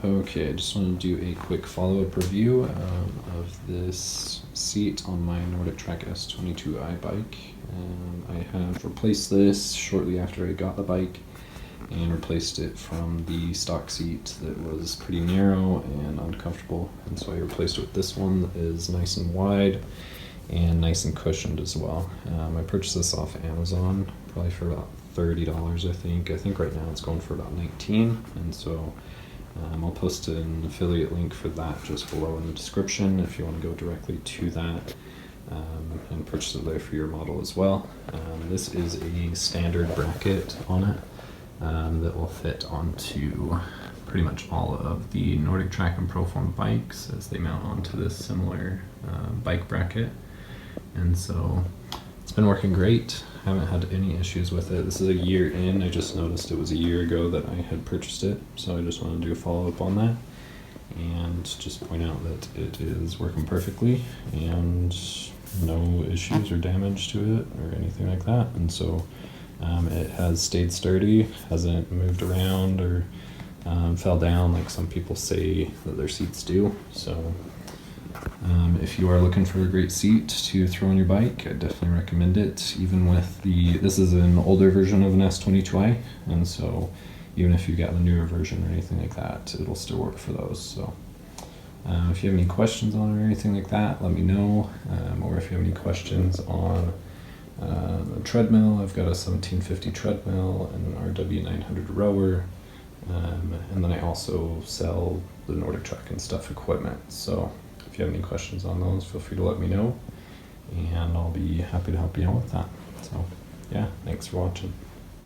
Okay, I just want to do a quick follow-up review of this seat on my NordicTrack S22i bike. I have replaced this shortly after I got the bike and replaced it from the stock seat that was pretty narrow and uncomfortable, and so I replaced it with this one that is nice and wide and nice and cushioned as well. I purchased this off Amazon probably for about $30, I think. I think right now it's going for about $19, and so I'll post an affiliate link for that just below in the description if you want to go directly to that and purchase it there for your model as well. This is a standard bracket on it that will fit onto pretty much all of the NordicTrack and Proform bikes as they mount onto this similar bike bracket. And so it's been working great. I haven't had any issues with it. This is a year in. I just noticed it was a year ago that I had purchased it, so I just wanted to do a follow-up on that and just point out that it is working perfectly and no issues or damage to it or anything like that. And so it has stayed sturdy, hasn't moved around or fell down like some people say that their seats do. So if you are looking for a great seat to throw on your bike, I definitely recommend it. Even with this is an older version of an S22i, and so even if you got the newer version or anything like that, it'll still work for those. So if you have any questions on it or anything like that, let me know. Or if you have any questions on the treadmill, I've got a 1750 treadmill and an RW900 rower. And then I also sell the NordicTrack and stuff equipment. So if you have any questions on those, feel free to let me know, and I'll be happy to help you out with that. So yeah, thanks for watching.